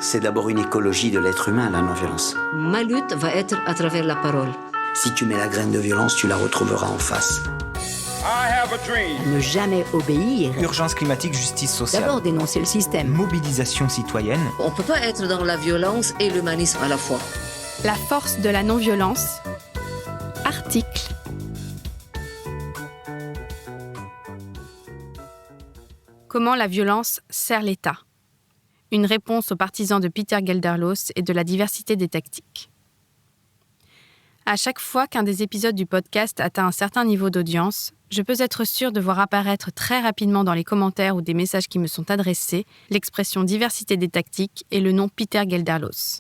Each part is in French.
C'est d'abord une écologie de l'être humain, la non-violence. Ma lutte va être à travers la parole. Si tu mets la graine de violence, tu la retrouveras en face. Ne jamais obéir. Urgence climatique, justice sociale. D'abord dénoncer le système. Mobilisation citoyenne. On ne peut pas être dans la violence et l'humanisme à la fois. La force de la non-violence. Article. Comment la violence sert l'État ? Une réponse aux partisans de Peter Gelderloos et de la diversité des tactiques. À chaque fois qu'un des épisodes du podcast atteint un certain niveau d'audience, je peux être sûre de voir apparaître très rapidement dans les commentaires ou des messages qui me sont adressés l'expression diversité des tactiques et le nom Peter Gelderloos.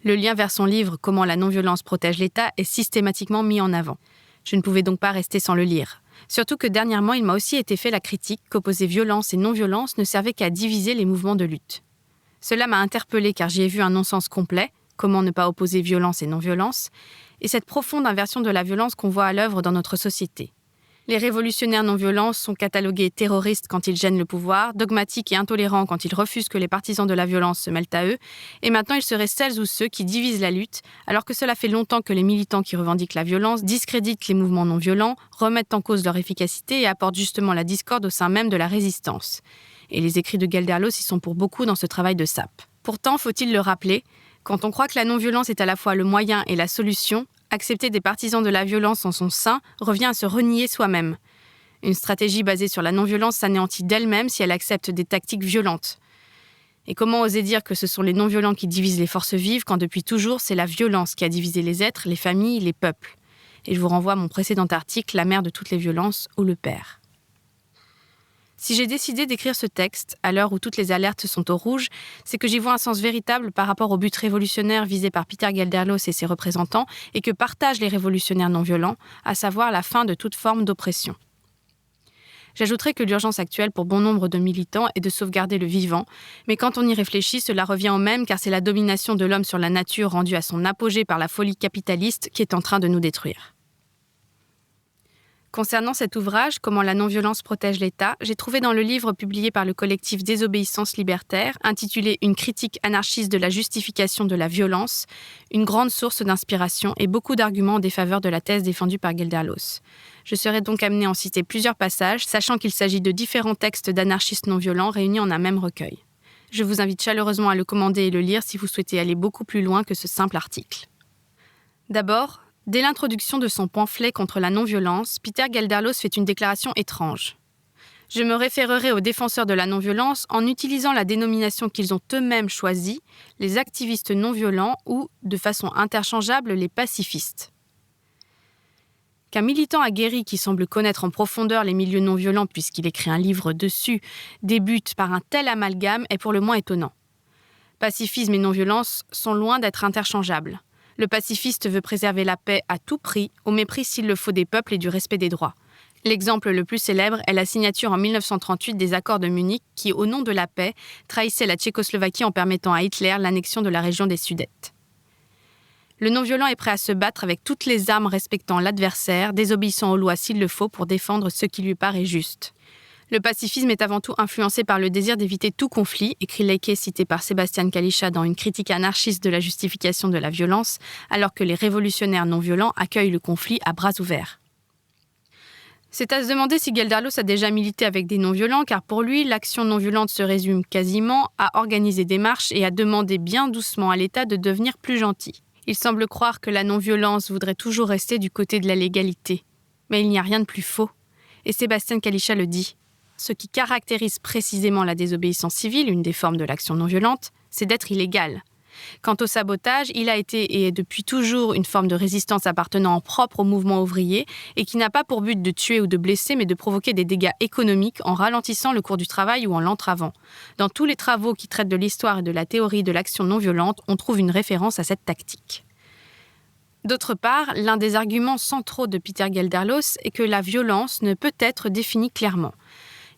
Le lien vers son livre « Comment la non-violence protège l'État » est systématiquement mis en avant. Je ne pouvais donc pas rester sans le lire. Surtout que dernièrement, il m'a aussi été fait la critique qu'opposer violence et non-violence ne servait qu'à diviser les mouvements de lutte. Cela m'a interpellée car j'y ai vu un non-sens complet, comment ne pas opposer violence et non-violence, et cette profonde inversion de la violence qu'on voit à l'œuvre dans notre société. Les révolutionnaires non-violents sont catalogués terroristes quand ils gênent le pouvoir, dogmatiques et intolérants quand ils refusent que les partisans de la violence se mêlent à eux, et maintenant ils seraient celles ou ceux qui divisent la lutte, alors que cela fait longtemps que les militants qui revendiquent la violence discréditent les mouvements non-violents, remettent en cause leur efficacité et apportent justement la discorde au sein même de la résistance. Et les écrits de Gelderloos y sont pour beaucoup dans ce travail de sape. Pourtant, faut-il le rappeler, quand on croit que la non-violence est à la fois le moyen et la solution, accepter des partisans de la violence en son sein revient à se renier soi-même. Une stratégie basée sur la non-violence s'anéantit d'elle-même si elle accepte des tactiques violentes. Et comment oser dire que ce sont les non-violents qui divisent les forces vives quand depuis toujours c'est la violence qui a divisé les êtres, les familles, les peuples. Et je vous renvoie à mon précédent article, La mère de toutes les violences ou le père. Si j'ai décidé d'écrire ce texte, à l'heure où toutes les alertes sont au rouge, c'est que j'y vois un sens véritable par rapport au but révolutionnaire visé par Peter Gelderloos et ses représentants et que partagent les révolutionnaires non-violents, à savoir la fin de toute forme d'oppression. J'ajouterai que l'urgence actuelle pour bon nombre de militants est de sauvegarder le vivant, mais quand on y réfléchit, cela revient au même car c'est la domination de l'homme sur la nature rendue à son apogée par la folie capitaliste qui est en train de nous détruire. Concernant cet ouvrage, Comment la non-violence protège l'État, j'ai trouvé dans le livre publié par le collectif Désobéissance libertaire, intitulé Une critique anarchiste de la justification de la violence, une grande source d'inspiration et beaucoup d'arguments en défaveur de la thèse défendue par Gelderloos. Je serai donc amenée à en citer plusieurs passages, sachant qu'il s'agit de différents textes d'anarchistes non-violents réunis en un même recueil. Je vous invite chaleureusement à le commander et le lire si vous souhaitez aller beaucoup plus loin que ce simple article. D'abord, dès l'introduction de son pamphlet contre la non-violence, Peter Gelderloos fait une déclaration étrange. Je me référerai aux défenseurs de la non-violence en utilisant la dénomination qu'ils ont eux-mêmes choisie, les activistes non-violents ou, de façon interchangeable, les pacifistes. Qu'un militant aguerri qui semble connaître en profondeur les milieux non-violents puisqu'il écrit un livre dessus débute par un tel amalgame est pour le moins étonnant. Pacifisme et non-violence sont loin d'être interchangeables. Le pacifiste veut préserver la paix à tout prix, au mépris s'il le faut des peuples et du respect des droits. L'exemple le plus célèbre est la signature en 1938 des accords de Munich qui, au nom de la paix, trahissaient la Tchécoslovaquie en permettant à Hitler l'annexion de la région des Sudètes. Le non-violent est prêt à se battre avec toutes les armes respectant l'adversaire, désobéissant aux lois s'il le faut pour défendre ce qui lui paraît juste. Le pacifisme est avant tout influencé par le désir d'éviter tout conflit, écrit Leike cité par Sebastian Kalischa dans une critique anarchiste de la justification de la violence, alors que les révolutionnaires non-violents accueillent le conflit à bras ouverts. C'est à se demander si Gelderloos a déjà milité avec des non-violents, car pour lui, l'action non-violente se résume quasiment à organiser des marches et à demander bien doucement à l'État de devenir plus gentil. Il semble croire que la non-violence voudrait toujours rester du côté de la légalité. Mais il n'y a rien de plus faux. Et Sebastian Kalischa le dit. Ce qui caractérise précisément la désobéissance civile, une des formes de l'action non-violente, c'est d'être illégal. Quant au sabotage, il a été et est depuis toujours une forme de résistance appartenant en propre au mouvement ouvrier et qui n'a pas pour but de tuer ou de blesser, mais de provoquer des dégâts économiques en ralentissant le cours du travail ou en l'entravant. Dans tous les travaux qui traitent de l'histoire et de la théorie de l'action non-violente, on trouve une référence à cette tactique. D'autre part, l'un des arguments centraux de Peter Gelderloos est que la violence ne peut être définie clairement.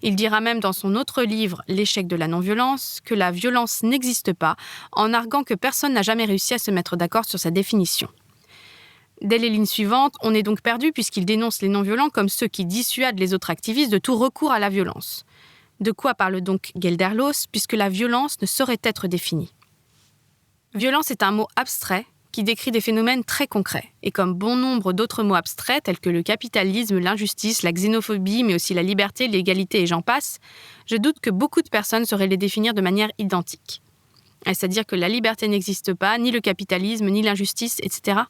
Il dira même dans son autre livre, L'échec de la non-violence, que la violence n'existe pas, en arguant que personne n'a jamais réussi à se mettre d'accord sur sa définition. Dès les lignes suivantes, on est donc perdu puisqu'il dénonce les non-violents comme ceux qui dissuadent les autres activistes de tout recours à la violence. De quoi parle donc Gelderloos, puisque la violence ne saurait être définie ? Violence est un mot abstrait qui décrit des phénomènes très concrets. Et comme bon nombre d'autres mots abstraits, tels que le capitalisme, l'injustice, la xénophobie, mais aussi la liberté, l'égalité et j'en passe, je doute que beaucoup de personnes sauraient les définir de manière identique. C'est-à-dire que la liberté n'existe pas, ni le capitalisme, ni l'injustice, etc.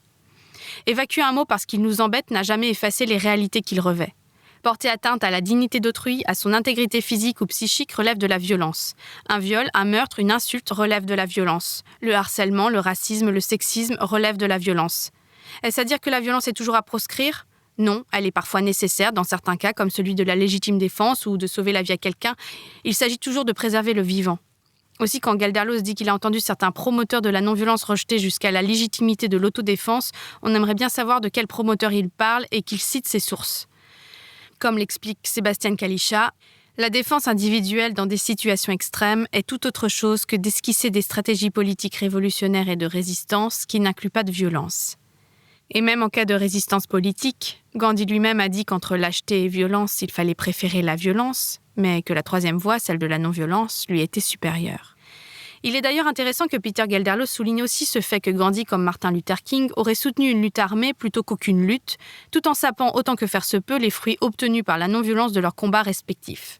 Évacuer un mot parce qu'il nous embête n'a jamais effacé les réalités qu'il revêt. Porter atteinte à la dignité d'autrui, à son intégrité physique ou psychique relève de la violence. Un viol, un meurtre, une insulte relèvent de la violence. Le harcèlement, le racisme, le sexisme relèvent de la violence. Est-ce à dire que la violence est toujours à proscrire ? Non, elle est parfois nécessaire dans certains cas, comme celui de la légitime défense ou de sauver la vie à quelqu'un. Il s'agit toujours de préserver le vivant. Aussi, quand Gelderloos dit qu'il a entendu certains promoteurs de la non-violence rejeter jusqu'à la légitimité de l'autodéfense, on aimerait bien savoir de quel promoteur il parle et qu'il cite ses sources. Comme l'explique Sébastien Kalischa, la défense individuelle dans des situations extrêmes est tout autre chose que d'esquisser des stratégies politiques révolutionnaires et de résistance qui n'incluent pas de violence. Et même en cas de résistance politique, Gandhi lui-même a dit qu'entre lâcheté et violence, il fallait préférer la violence, mais que la troisième voie, celle de la non-violence, lui était supérieure. Il est d'ailleurs intéressant que Peter Gelderloos souligne aussi ce fait que Gandhi, comme Martin Luther King, aurait soutenu une lutte armée plutôt qu'aucune lutte, tout en sapant autant que faire se peut les fruits obtenus par la non-violence de leurs combats respectifs.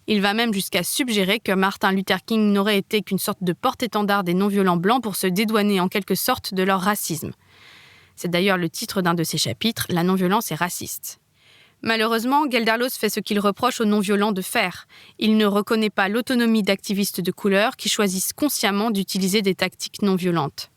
Il va même jusqu'à suggérer que Martin Luther King n'aurait été qu'une sorte de porte-étendard des non-violents blancs pour se dédouaner en quelque sorte de leur racisme. C'est d'ailleurs le titre d'un de ses chapitres, « La non-violence est raciste ». Malheureusement, Gelderloos fait ce qu'il reproche aux non-violents de faire. Il ne reconnaît pas l'autonomie d'activistes de couleur qui choisissent consciemment d'utiliser des tactiques non-violentes.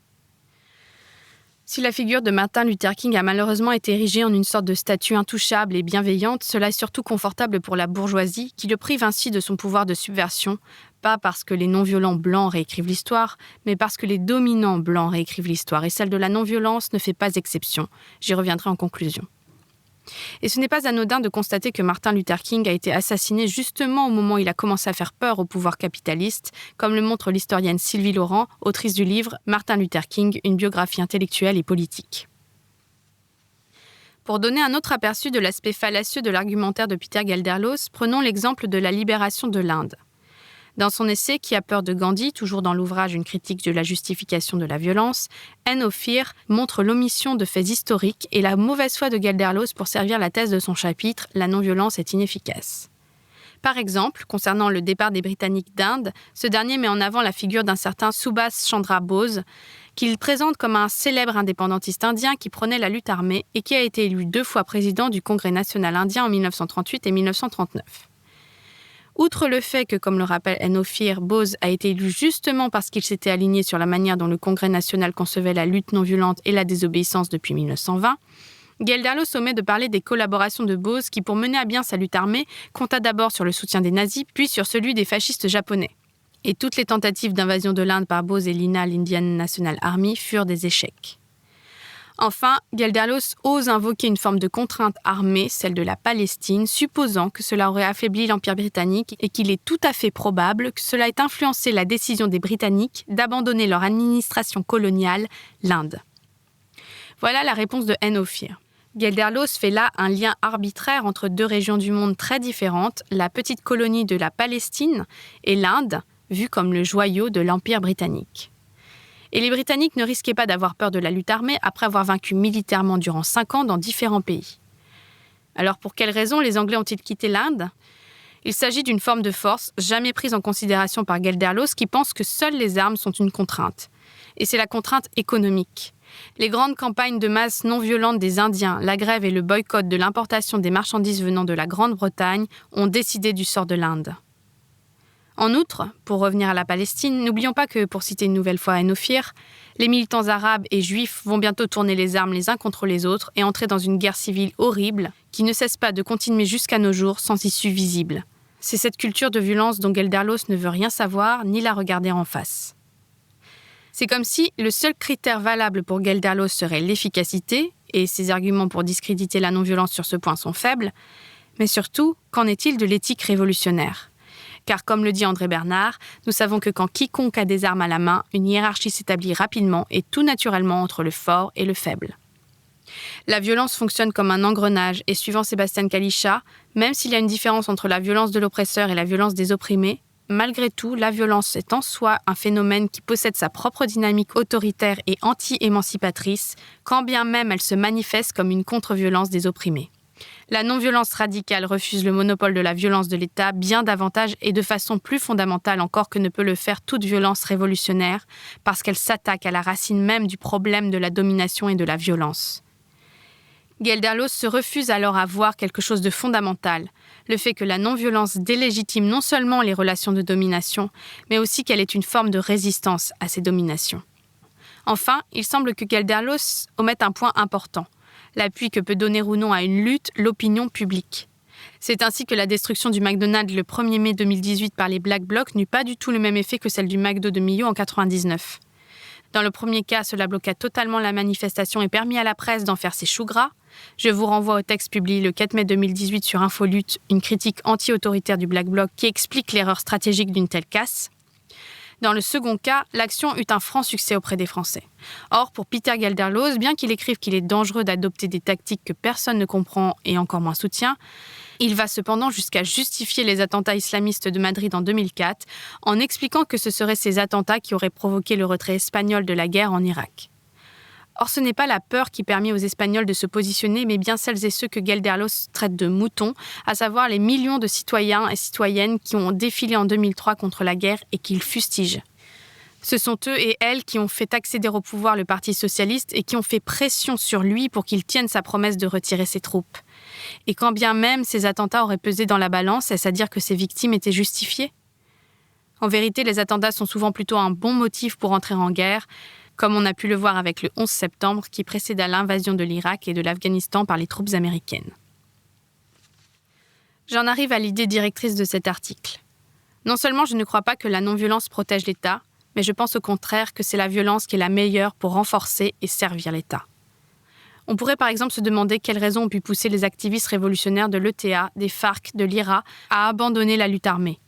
Si la figure de Martin Luther King a malheureusement été érigée en une sorte de statue intouchable et bienveillante, cela est surtout confortable pour la bourgeoisie qui le prive ainsi de son pouvoir de subversion, pas parce que les non-violents blancs réécrivent l'histoire, mais parce que les dominants blancs réécrivent l'histoire et celle de la non-violence ne fait pas exception. J'y reviendrai en conclusion. Et ce n'est pas anodin de constater que Martin Luther King a été assassiné justement au moment où il a commencé à faire peur au pouvoir capitaliste, comme le montre l'historienne Sylvie Laurent, autrice du livre « Martin Luther King, une biographie intellectuelle et politique ». Pour donner un autre aperçu de l'aspect fallacieux de l'argumentaire de Peter Gelderloos, prenons l'exemple de la libération de l'Inde. Dans son essai « Qui a peur de Gandhi », toujours dans l'ouvrage Une critique de la justification de la violence, End of Fear montre l'omission de faits historiques et la mauvaise foi de Gelderloos pour servir la thèse de son chapitre « La non-violence est inefficace ». Par exemple, concernant le départ des Britanniques d'Inde, ce dernier met en avant la figure d'un certain Subhas Chandra Bose, qu'il présente comme un célèbre indépendantiste indien qui prônait la lutte armée et qui a été élu 2 fois président du Congrès national indien en 1938 et 1939. Outre le fait que, comme le rappelle End of Fear, Bose a été élu justement parce qu'il s'était aligné sur la manière dont le Congrès national concevait la lutte non-violente et la désobéissance depuis 1920, Gelderloos omet de parler des collaborations de Bose qui, pour mener à bien sa lutte armée, compta d'abord sur le soutien des nazis, puis sur celui des fascistes japonais. Et toutes les tentatives d'invasion de l'Inde par Bose et l'INA, l'Indian National Army, furent des échecs. Enfin, Gelderloos ose invoquer une forme de contrainte armée, celle de la Palestine, supposant que cela aurait affaibli l'Empire britannique et qu'il est tout à fait probable que cela ait influencé la décision des Britanniques d'abandonner leur administration coloniale, l'Inde. Voilà la réponse de End of Fear. Gelderloos fait là un lien arbitraire entre 2 régions du monde très différentes, la petite colonie de la Palestine et l'Inde, vue comme le joyau de l'Empire britannique. Et les Britanniques ne risquaient pas d'avoir peur de la lutte armée après avoir vaincu militairement durant 5 ans dans différents pays. Alors pour quelles raisons les Anglais ont-ils quitté l'Inde ? Il s'agit d'une forme de force jamais prise en considération par Gelderloos qui pense que seules les armes sont une contrainte. Et c'est la contrainte économique. Les grandes campagnes de masse non violentes des Indiens, la grève et le boycott de l'importation des marchandises venant de la Grande-Bretagne ont décidé du sort de l'Inde. En outre, pour revenir à la Palestine, n'oublions pas que, pour citer une nouvelle fois End of Fear, les militants arabes et juifs vont bientôt tourner les armes les uns contre les autres et entrer dans une guerre civile horrible qui ne cesse pas de continuer jusqu'à nos jours sans issue visible. C'est cette culture de violence dont Gelderloos ne veut rien savoir ni la regarder en face. C'est comme si le seul critère valable pour Gelderloos serait l'efficacité, et ses arguments pour discréditer la non-violence sur ce point sont faibles, mais surtout, qu'en est-il de l'éthique révolutionnaire ? Car comme le dit André Bernard, nous savons que quand quiconque a des armes à la main, une hiérarchie s'établit rapidement et tout naturellement entre le fort et le faible. La violence fonctionne comme un engrenage et suivant Sébastien Kalischa, même s'il y a une différence entre la violence de l'oppresseur et la violence des opprimés, malgré tout, la violence est en soi un phénomène qui possède sa propre dynamique autoritaire et anti-émancipatrice, quand bien même elle se manifeste comme une contre-violence des opprimés. La non-violence radicale refuse le monopole de la violence de l'État bien davantage et de façon plus fondamentale encore que ne peut le faire toute violence révolutionnaire, parce qu'elle s'attaque à la racine même du problème de la domination et de la violence. Gelderloos se refuse alors à voir quelque chose de fondamental, le fait que la non-violence délégitime non seulement les relations de domination, mais aussi qu'elle est une forme de résistance à ces dominations. Enfin, il semble que Gelderloos omette un point important, l'appui que peut donner ou non à une lutte l'opinion publique. C'est ainsi que la destruction du McDonald's le 1er mai 2018 par les Black Blocs n'eut pas du tout le même effet que celle du McDo de Millau en 1999. Dans le premier cas, cela bloqua totalement la manifestation et permit à la presse d'en faire ses choux gras. Je vous renvoie au texte publié le 4 mai 2018 sur Infolutte, une critique anti-autoritaire du Black Bloc qui explique l'erreur stratégique d'une telle casse. Dans le second cas, l'action eut un franc succès auprès des Français. Or, pour Peter Gelderloos, bien qu'il écrive qu'il est dangereux d'adopter des tactiques que personne ne comprend et encore moins soutient, il va cependant jusqu'à justifier les attentats islamistes de Madrid en 2004 en expliquant que ce seraient ces attentats qui auraient provoqué le retrait espagnol de la guerre en Irak. Or, ce n'est pas la peur qui permet aux Espagnols de se positionner, mais bien celles et ceux que Gelderloos traite de moutons, à savoir les millions de citoyens et citoyennes qui ont défilé en 2003 contre la guerre et qu'il fustigent. Ce sont eux et elles qui ont fait accéder au pouvoir le Parti socialiste et qui ont fait pression sur lui pour qu'il tienne sa promesse de retirer ses troupes. Et quand bien même ces attentats auraient pesé dans la balance, est-ce à dire que ces victimes étaient justifiées ? En vérité, les attentats sont souvent plutôt un bon motif pour entrer en guerre, comme on a pu le voir avec le 11 septembre qui précéda l'invasion de l'Irak et de l'Afghanistan par les troupes américaines. J'en arrive à l'idée directrice de cet article. Non seulement je ne crois pas que la non-violence protège l'État, mais je pense au contraire que c'est la violence qui est la meilleure pour renforcer et servir l'État. On pourrait par exemple se demander quelles raisons ont pu pousser les activistes révolutionnaires de l'ETA, des FARC, de l'IRA à abandonner la lutte armée.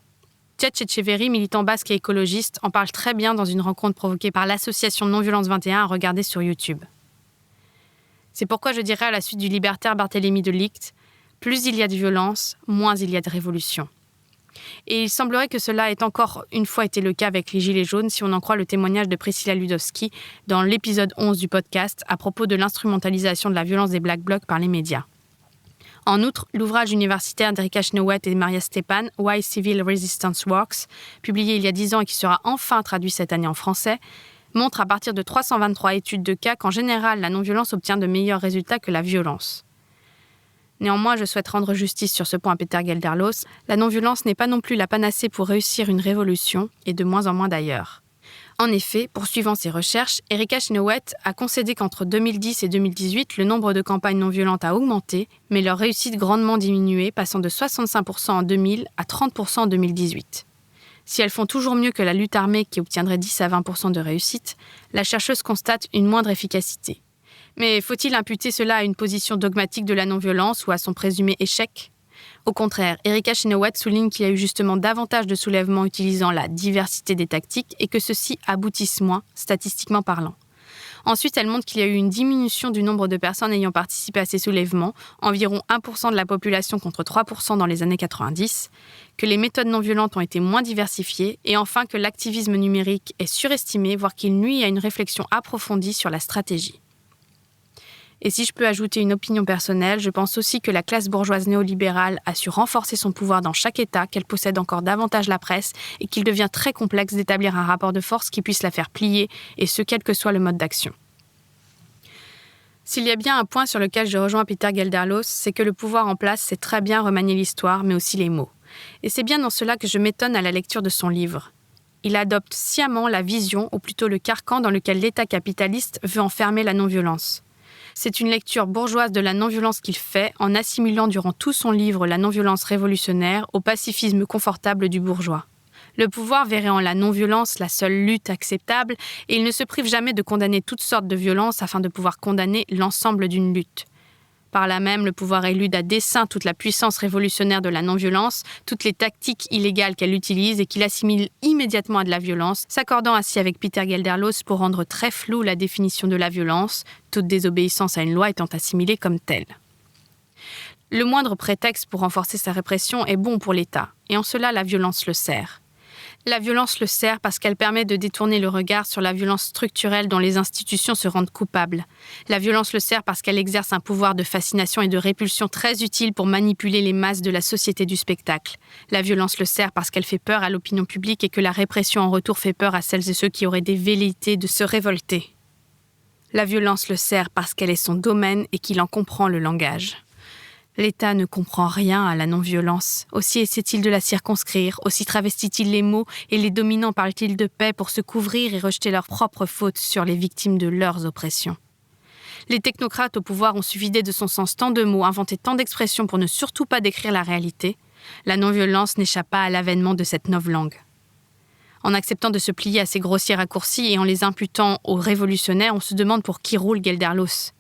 Tchetch Etcheverry, militant basque et écologiste, en parle très bien dans une rencontre provoquée par l'association Non-Violence 21 à regarder sur YouTube. C'est pourquoi je dirais à la suite du libertaire Barthélemy de Ligt, plus il y a de violence, moins il y a de révolution. Et il semblerait que cela ait encore une fois été le cas avec les Gilets jaunes si on en croit le témoignage de Priscilla Ludowski dans l'épisode 11 du podcast à propos de l'instrumentalisation de la violence des Black Blocs par les médias. En outre, l'ouvrage universitaire d'Erika Chenoweth et Maria Stepan, Why Civil Resistance Works, publié il y a 10 ans et qui sera enfin traduit cette année en français, montre à partir de 323 études de cas qu'en général, la non-violence obtient de meilleurs résultats que la violence. Néanmoins, je souhaite rendre justice sur ce point à Peter Gelderloos. La non-violence n'est pas non plus la panacée pour réussir une révolution, et de moins en moins d'ailleurs. En effet, poursuivant ses recherches, Erika Chenoweth a concédé qu'entre 2010 et 2018, le nombre de campagnes non violentes a augmenté, mais leur réussite grandement diminué, passant de 65% en 2000 à 30% en 2018. Si elles font toujours mieux que la lutte armée qui obtiendrait 10 à 20% de réussite, la chercheuse constate une moindre efficacité. Mais faut-il imputer cela à une position dogmatique de la non-violence ou à son présumé échec ? Au contraire, Erika Chenoweth souligne qu'il y a eu justement davantage de soulèvements utilisant la diversité des tactiques et que ceux-ci aboutissent moins, statistiquement parlant. Ensuite, elle montre qu'il y a eu une diminution du nombre de personnes ayant participé à ces soulèvements, environ 1% de la population contre 3% dans les années 90, que les méthodes non violentes ont été moins diversifiées et enfin que l'activisme numérique est surestimé, voire qu'il nuit à une réflexion approfondie sur la stratégie. Et si je peux ajouter une opinion personnelle, je pense aussi que la classe bourgeoise néolibérale a su renforcer son pouvoir dans chaque État, qu'elle possède encore davantage la presse et qu'il devient très complexe d'établir un rapport de force qui puisse la faire plier, et ce, quel que soit le mode d'action. S'il y a bien un point sur lequel je rejoins Peter Gelderloos, c'est que le pouvoir en place sait très bien remanier l'histoire, mais aussi les mots. Et c'est bien dans cela que je m'étonne à la lecture de son livre. Il adopte sciemment la vision, ou plutôt le carcan dans lequel l'État capitaliste veut enfermer la non-violence. C'est une lecture bourgeoise de la non-violence qu'il fait en assimilant durant tout son livre la non-violence révolutionnaire au pacifisme confortable du bourgeois. Le pouvoir verrait en la non-violence la seule lutte acceptable et il ne se prive jamais de condamner toutes sortes de violences afin de pouvoir condamner l'ensemble d'une lutte. Par là même, le pouvoir élude à dessein toute la puissance révolutionnaire de la non-violence, toutes les tactiques illégales qu'elle utilise et qu'il assimile immédiatement à de la violence, s'accordant ainsi avec Peter Gelderloos pour rendre très floue la définition de la violence, toute désobéissance à une loi étant assimilée comme telle. Le moindre prétexte pour renforcer sa répression est bon pour l'État, et en cela la violence le sert. La violence le sert parce qu'elle permet de détourner le regard sur la violence structurelle dont les institutions se rendent coupables. La violence le sert parce qu'elle exerce un pouvoir de fascination et de répulsion très utile pour manipuler les masses de la société du spectacle. La violence le sert parce qu'elle fait peur à l'opinion publique et que la répression en retour fait peur à celles et ceux qui auraient des velléités de se révolter. La violence le sert parce qu'elle est son domaine et qu'il en comprend le langage. L'État ne comprend rien à la non-violence. Aussi essaie-t-il de la circonscrire, aussi travestit-il les mots et les dominants parlent-ils de paix pour se couvrir et rejeter leurs propres fautes sur les victimes de leurs oppressions. Les technocrates au pouvoir ont su vider de son sens tant de mots, inventé tant d'expressions pour ne surtout pas décrire la réalité. La non-violence n'échappe pas à l'avènement de cette novlangue. En acceptant de se plier à ces grossiers raccourcis et en les imputant aux révolutionnaires, on se demande pour qui roule Gelderloos.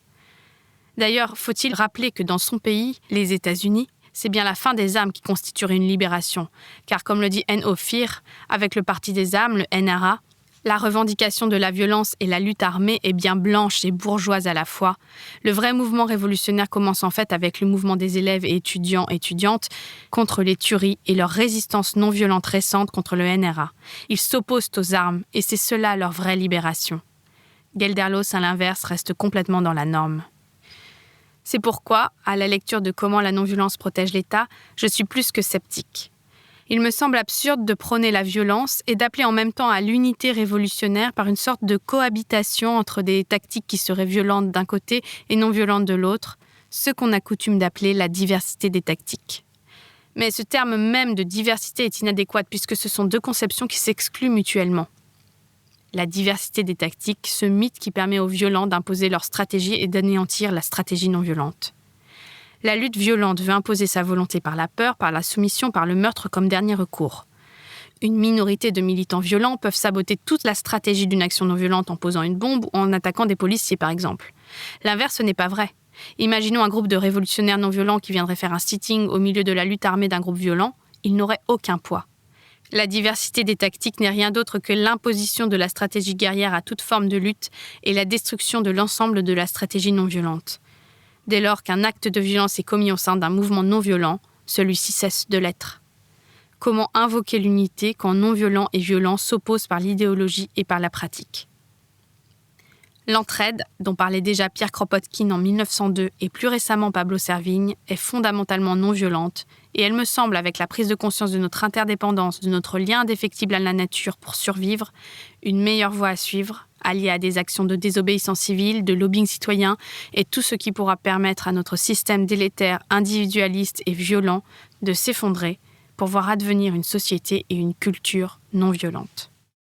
D'ailleurs, faut-il rappeler que dans son pays, les États-Unis, c'est bien la fin des armes qui constituerait une libération. Car comme le dit N.O. Fear, avec le parti des armes, le NRA, la revendication de la violence et la lutte armée est bien blanche et bourgeoise à la fois. Le vrai mouvement révolutionnaire commence en fait avec le mouvement des élèves et étudiantes contre les tueries et leur résistance non violente récente contre le NRA. Ils s'opposent aux armes et c'est cela leur vraie libération. Gelderloos, à l'inverse, reste complètement dans la norme. C'est pourquoi, à la lecture de Comment la non-violence protège l'État, je suis plus que sceptique. Il me semble absurde de prôner la violence et d'appeler en même temps à l'unité révolutionnaire par une sorte de cohabitation entre des tactiques qui seraient violentes d'un côté et non violentes de l'autre, ce qu'on a coutume d'appeler la diversité des tactiques. Mais ce terme même de diversité est inadéquat puisque ce sont deux conceptions qui s'excluent mutuellement. La diversité des tactiques, ce mythe qui permet aux violents d'imposer leur stratégie et d'anéantir la stratégie non violente. La lutte violente veut imposer sa volonté par la peur, par la soumission, par le meurtre comme dernier recours. Une minorité de militants violents peuvent saboter toute la stratégie d'une action non violente en posant une bombe ou en attaquant des policiers par exemple. L'inverse n'est pas vrai. Imaginons un groupe de révolutionnaires non violents qui viendraient faire un sitting au milieu de la lutte armée d'un groupe violent, il n'aurait aucun poids. La diversité des tactiques n'est rien d'autre que l'imposition de la stratégie guerrière à toute forme de lutte et la destruction de l'ensemble de la stratégie non violente. Dès lors qu'un acte de violence est commis au sein d'un mouvement non violent, celui-ci cesse de l'être. Comment invoquer l'unité quand non violent et violent s'opposent par l'idéologie et par la pratique ? L'entraide, dont parlait déjà Pierre Kropotkin en 1902 et plus récemment Pablo Servigne, est fondamentalement non violente et elle me semble, avec la prise de conscience de notre interdépendance, de notre lien indéfectible à la nature pour survivre, une meilleure voie à suivre, alliée à des actions de désobéissance civile, de lobbying citoyen et tout ce qui pourra permettre à notre système délétère, individualiste et violent de s'effondrer pour voir advenir une société et une culture non violente.